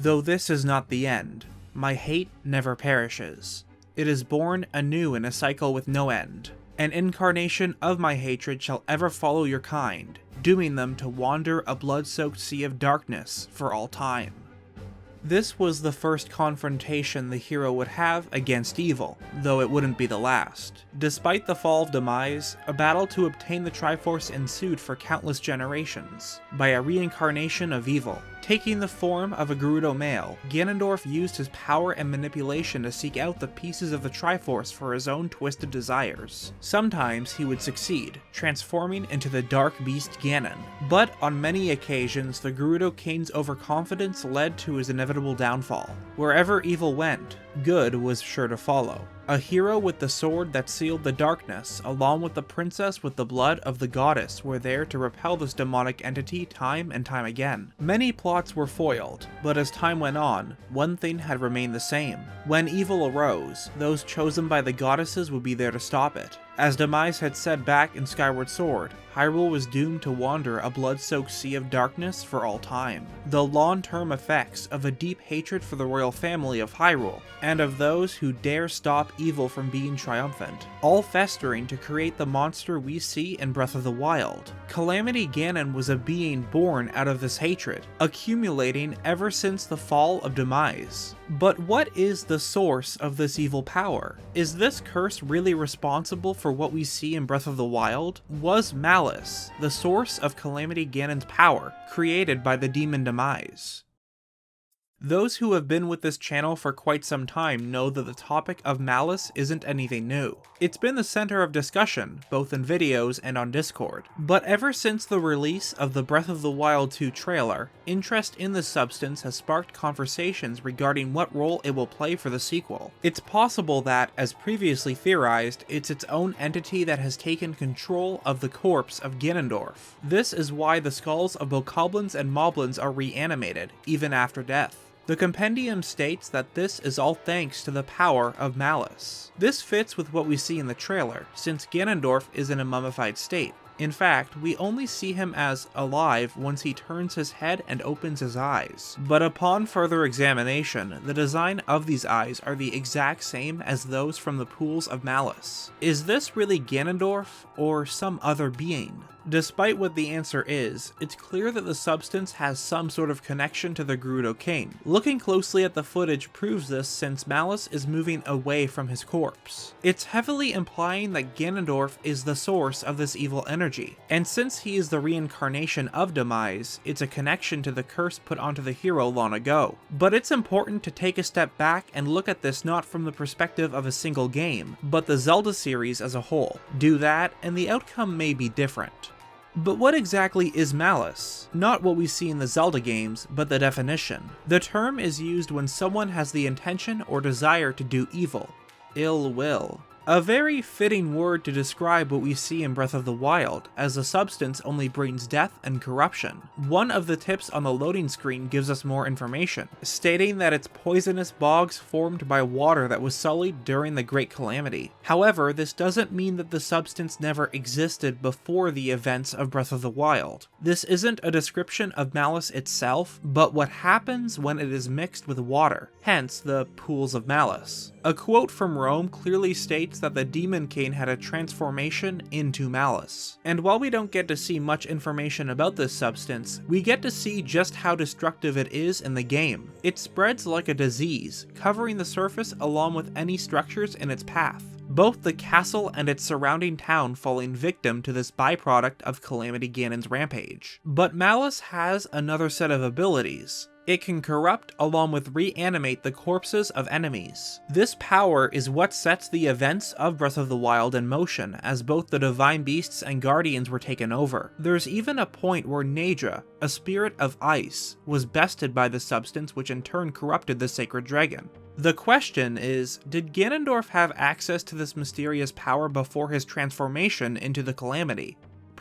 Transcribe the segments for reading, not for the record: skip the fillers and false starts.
Though this is not the end, my hate never perishes. It is born anew in a cycle with no end. An incarnation of my hatred shall ever follow your kind, dooming them to wander a blood-soaked sea of darkness for all time. This was the first confrontation the hero would have against evil, though it wouldn't be the last. Despite the fall of Demise, a battle to obtain the Triforce ensued for countless generations, by a reincarnation of evil. Taking the form of a Gerudo male, Ganondorf used his power and manipulation to seek out the pieces of the Triforce for his own twisted desires. Sometimes he would succeed, transforming into the Dark Beast Ganon, but on many occasions the Gerudo King's overconfidence led to his inevitable downfall. Wherever evil went, good was sure to follow. A hero with the sword that sealed the darkness, along with the princess with the blood of the goddess, were there to repel this demonic entity time and time again. Many plots were foiled, but as time went on, one thing had remained the same. When evil arose, those chosen by the goddesses would be there to stop it. As Demise had said back in Skyward Sword, Hyrule was doomed to wander a blood-soaked sea of darkness for all time. The long-term effects of a deep hatred for the royal family of Hyrule, and of those who dare stop evil from being triumphant, all festering to create the monster we see in Breath of the Wild. Calamity Ganon was a being born out of this hatred, accumulating ever since the fall of Demise. But what is the source of this evil power? Is this curse really responsible for what we see in Breath of the Wild? Was Malice the source of Calamity Ganon's power, created by the demon Demise? Those who have been with this channel for quite some time know that the topic of Malice isn't anything new. It's been the center of discussion, both in videos and on Discord. But ever since the release of the Breath of the Wild 2 trailer, interest in this substance has sparked conversations regarding what role it will play for the sequel. It's possible that, as previously theorized, it's its own entity that has taken control of the corpse of Ganondorf. This is why the skulls of bokoblins and moblins are reanimated, even after death. The compendium states that this is all thanks to the power of Malice. This fits with what we see in the trailer, since Ganondorf is in a mummified state. In fact, we only see him as alive once he turns his head and opens his eyes. But upon further examination, the design of these eyes are the exact same as those from the pools of Malice. Is this really Ganondorf, or some other being? Despite what the answer is, it's clear that the substance has some sort of connection to the Gerudo King. Looking closely at the footage proves this, since Malice is moving away from his corpse. It's heavily implying that Ganondorf is the source of this evil energy, and since he is the reincarnation of Demise, it's a connection to the curse put onto the hero long ago. But it's important to take a step back and look at this not from the perspective of a single game, but the Zelda series as a whole. Do that, and the outcome may be different. But what exactly is Malice? Not what we see in the Zelda games, but the definition. The term is used when someone has the intention or desire to do evil, ill will. A very fitting word to describe what we see in Breath of the Wild, as the substance only brings death and corruption. One of the tips on the loading screen gives us more information, stating that it's poisonous bogs formed by water that was sullied during the Great Calamity. However, this doesn't mean that the substance never existed before the events of Breath of the Wild. This isn't a description of Malice itself, but what happens when it is mixed with water, hence the pools of Malice. A quote from Rome clearly states that the Demon King had a transformation into Malice. And while we don't get to see much information about this substance, we get to see just how destructive it is in the game. It spreads like a disease, covering the surface along with any structures in its path. Both the castle and its surrounding town falling victim to this byproduct of Calamity Ganon's rampage. But Malice has another set of abilities. It can corrupt along with reanimate the corpses of enemies. This power is what sets the events of Breath of the Wild in motion, as both the divine beasts and guardians were taken over. There's even a point where Naedra, a spirit of ice, was bested by the substance, which in turn corrupted the sacred dragon. The question is, did Ganondorf have access to this mysterious power before his transformation into the Calamity?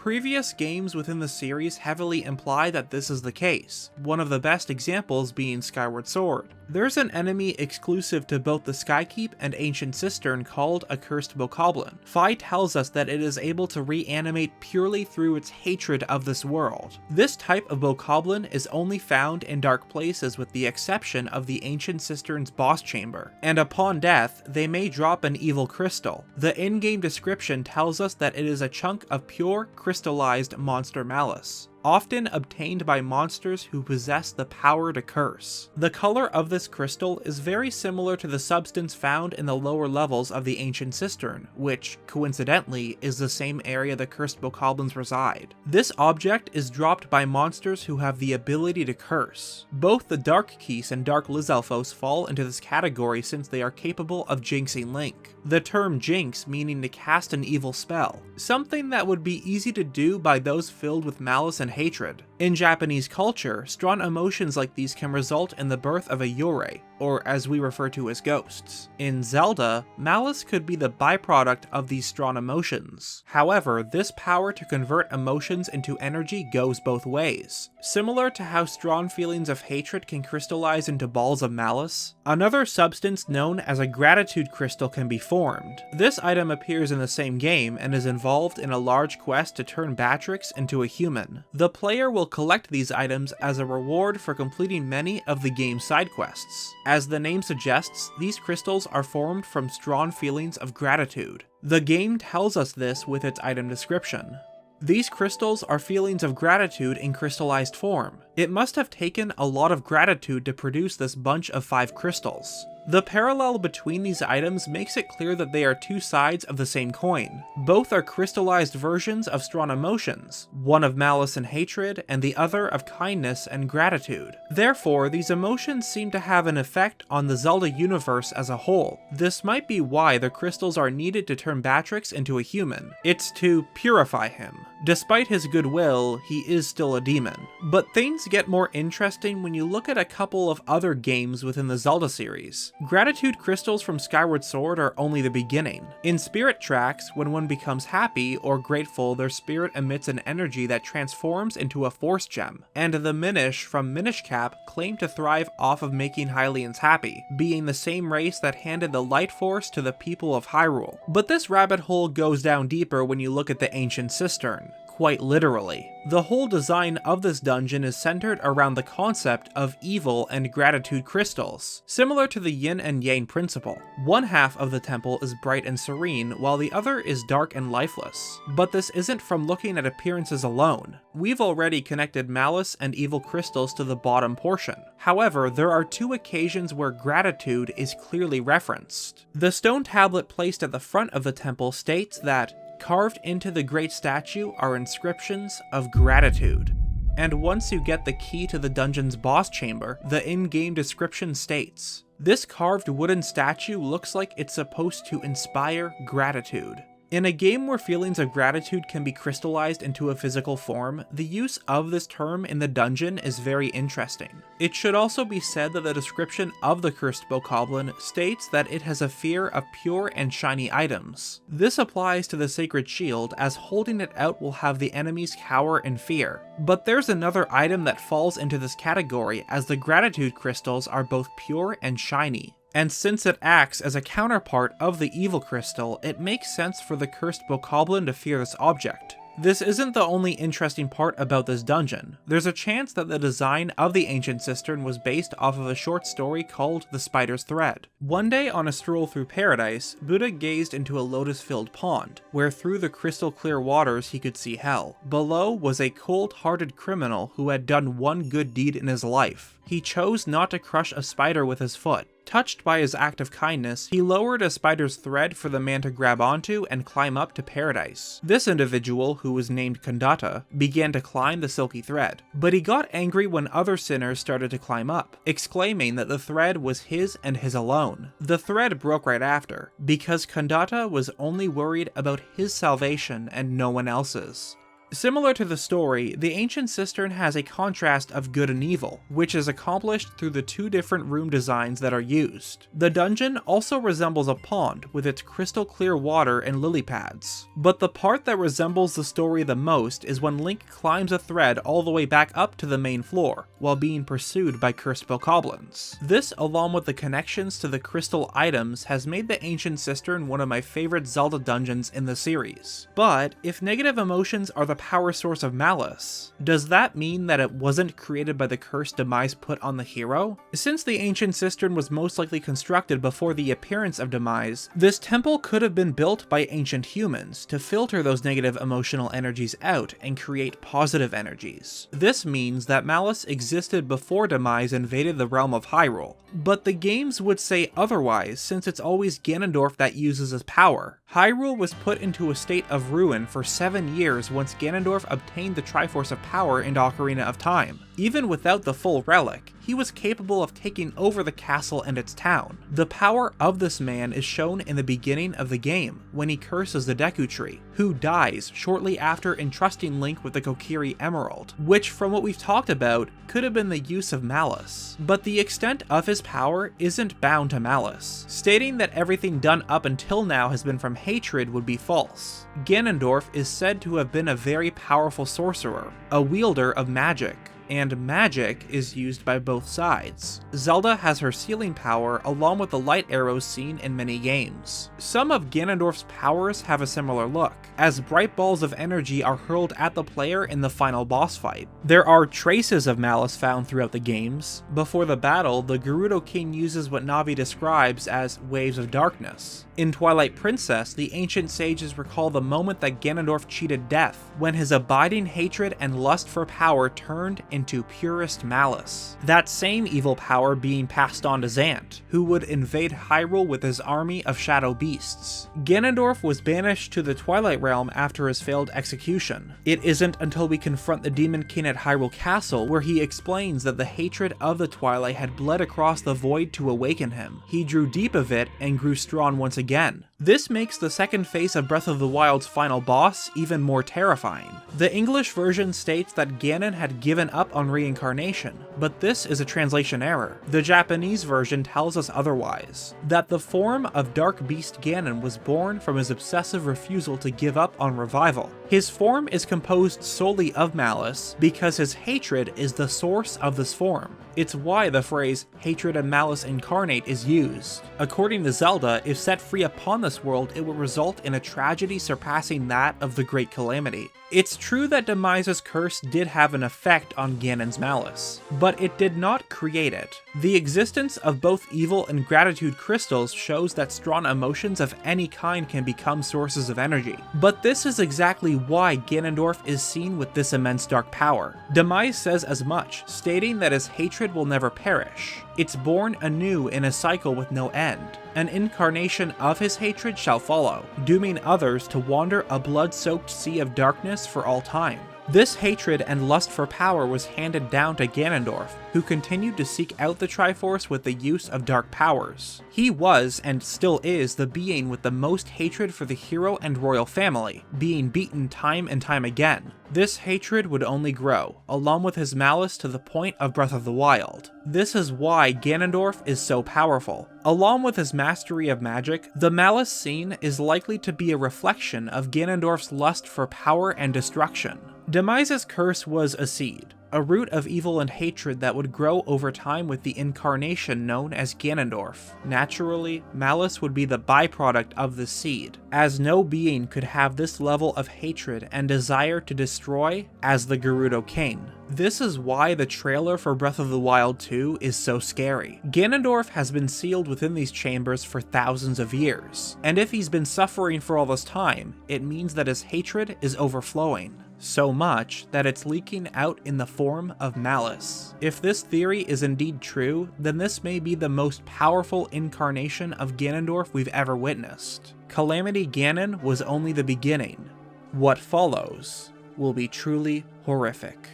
Previous games within the series heavily imply that this is the case, one of the best examples being Skyward Sword. There's an enemy exclusive to both the Skykeep and Ancient Cistern called a Cursed Bokoblin. Fi tells us that it is able to reanimate purely through its hatred of this world. This type of Bokoblin is only found in dark places with the exception of the Ancient Cistern's boss chamber, and upon death, they may drop an evil crystal. The in-game description tells us that it is a chunk of pure, crystallized monster Malice, often obtained by monsters who possess the power to curse. The color of this crystal is very similar to the substance found in the lower levels of the Ancient Cistern, which, coincidentally, is the same area the cursed Bokoblins reside. This object is dropped by monsters who have the ability to curse. Both the Dark Keese and Dark Lizalfos fall into this category since they are capable of jinxing Link. The term jinx meaning to cast an evil spell, something that would be easy to do by those filled with malice and hatred. In Japanese culture, strong emotions like these can result in the birth of a yurei, or as we refer to as ghosts. In Zelda, malice could be the byproduct of these strong emotions. However, this power to convert emotions into energy goes both ways. Similar to how strong feelings of hatred can crystallize into balls of malice, another substance known as a gratitude crystal can be formed. This item appears in the same game and is involved in a large quest to turn Batrix into a human. The player will collect these items as a reward for completing many of the game's side quests. As the name suggests, these crystals are formed from strong feelings of gratitude. The game tells us this with its item description. These crystals are feelings of gratitude in crystallized form. It must have taken a lot of gratitude to produce this bunch of 5 crystals. The parallel between these items makes it clear that they are two sides of the same coin. Both are crystallized versions of strong emotions, one of malice and hatred, and the other of kindness and gratitude. Therefore, these emotions seem to have an effect on the Zelda universe as a whole. This might be why the crystals are needed to turn Batrix into a human. It's to purify him. Despite his goodwill, he is still a demon. But things get more interesting when you look at a couple of other games within the Zelda series. Gratitude crystals from Skyward Sword are only the beginning. In Spirit Tracks, when one becomes happy or grateful, their spirit emits an energy that transforms into a Force Gem, and the Minish from Minish Cap claim to thrive off of making Hylians happy, being the same race that handed the Light Force to the people of Hyrule. But this rabbit hole goes down deeper when you look at the Ancient Cistern. Quite literally. The whole design of this dungeon is centered around the concept of evil and gratitude crystals, similar to the yin and yang principle. One half of the temple is bright and serene, while the other is dark and lifeless. But this isn't from looking at appearances alone. We've already connected malice and evil crystals to the bottom portion. However, there are 2 occasions where gratitude is clearly referenced. The stone tablet placed at the front of the temple states that carved into the great statue are inscriptions of gratitude. And once you get the key to the dungeon's boss chamber, the in-game description states, "This carved wooden statue looks like it's supposed to inspire gratitude." In a game where feelings of gratitude can be crystallized into a physical form, the use of this term in the dungeon is very interesting. It should also be said that the description of the Cursed Bokoblin states that it has a fear of pure and shiny items. This applies to the Sacred Shield, as holding it out will have the enemies cower in fear. But there's another item that falls into this category, as the gratitude crystals are both pure and shiny. And since it acts as a counterpart of the evil crystal, it makes sense for the Cursed Bokoblin to fear this object. This isn't the only interesting part about this dungeon. There's a chance that the design of the Ancient Cistern was based off of a short story called The Spider's Thread. One day on a stroll through paradise, Buddha gazed into a lotus-filled pond, where through the crystal clear waters he could see hell. Below was a cold-hearted criminal who had done one good deed in his life. He chose not to crush a spider with his foot. Touched by his act of kindness, he lowered a spider's thread for the man to grab onto and climb up to paradise. This individual, who was named Kandata, began to climb the silky thread, but he got angry when other sinners started to climb up, exclaiming that the thread was his and his alone. The thread broke right after, because Kandata was only worried about his salvation and no one else's. Similar to the story, the Ancient Cistern has a contrast of good and evil, which is accomplished through the two different room designs that are used. The dungeon also resembles a pond with its crystal clear water and lily pads, but the part that resembles the story the most is when Link climbs a thread all the way back up to the main floor, while being pursued by cursed bokoblins. This, along with the connections to the crystal items, has made the Ancient Cistern one of my favorite Zelda dungeons in the series. But if negative emotions are the power source of Malice, does that mean that it wasn't created by the curse Demise put on the hero? Since the Ancient Cistern was most likely constructed before the appearance of Demise, this temple could have been built by ancient humans to filter those negative emotional energies out and create positive energies. This means that Malice existed before Demise invaded the realm of Hyrule, but the games would say otherwise since it's always Ganondorf that uses his power. Hyrule was put into a state of ruin for 7 years once Ganondorf obtained the Triforce of Power in Ocarina of Time. Even without the full relic, he was capable of taking over the castle and its town. The power of this man is shown in the beginning of the game, when he curses the Deku Tree, who dies shortly after entrusting Link with the Kokiri Emerald, which from what we've talked about, could have been the use of Malice. But the extent of his power isn't bound to Malice. Stating that everything done up until now has been from hatred would be false. Ganondorf is said to have been a very powerful sorcerer, a wielder of magic, and magic is used by both sides. Zelda has her sealing power along with the light arrows seen in many games. Some of Ganondorf's powers have a similar look, as bright balls of energy are hurled at the player in the final boss fight. There are traces of Malice found throughout the games. Before the battle, the Gerudo King uses what Navi describes as waves of darkness. In Twilight Princess, the ancient sages recall the moment that Ganondorf cheated death, when his abiding hatred and lust for power turned into purest malice. That same evil power being passed on to Zant, who would invade Hyrule with his army of shadow beasts. Ganondorf was banished to the Twilight Realm after his failed execution. It isn't until we confront the Demon King at Hyrule Castle where he explains that the hatred of the Twilight had bled across the void to awaken him. He drew deep of it and grew strong once again. This makes the second phase of Breath of the Wild's final boss even more terrifying. The English version states that Ganon had given up on reincarnation, but this is a translation error. The Japanese version tells us otherwise, that the form of Dark Beast Ganon was born from his obsessive refusal to give up on revival. His form is composed solely of malice because his hatred is the source of this form. It's why the phrase hatred and malice incarnate is used. According to Zelda, if set free upon this world, it will result in a tragedy surpassing that of the Great Calamity. It's true that Demise's curse did have an effect on Ganon's malice, but it did not create it. The existence of both evil and gratitude crystals shows that strong emotions of any kind can become sources of energy. But this is exactly why Ganondorf is seen with this immense dark power. Demise says as much, stating that his hatred will never perish. It's born anew in a cycle with no end. An incarnation of his hatred shall follow, dooming others to wander a blood-soaked sea of darkness for all time. This hatred and lust for power was handed down to Ganondorf, who continued to seek out the Triforce with the use of dark powers. He was, and still is, the being with the most hatred for the hero and royal family, being beaten time and time again. This hatred would only grow, along with his malice to the point of Breath of the Wild. This is why Ganondorf is so powerful. Along with his mastery of magic, the malice scene is likely to be a reflection of Ganondorf's lust for power and destruction. Demise's curse was a seed, a root of evil and hatred that would grow over time with the incarnation known as Ganondorf. Naturally, malice would be the byproduct of the seed, as no being could have this level of hatred and desire to destroy as the Gerudo King. This is why the trailer for Breath of the Wild 2 is so scary. Ganondorf has been sealed within these chambers for thousands of years, and if he's been suffering for all this time, it means that his hatred is overflowing. So much that it's leaking out in the form of malice. If this theory is indeed true, then this may be the most powerful incarnation of Ganondorf we've ever witnessed. Calamity Ganon was only the beginning. What follows will be truly horrific.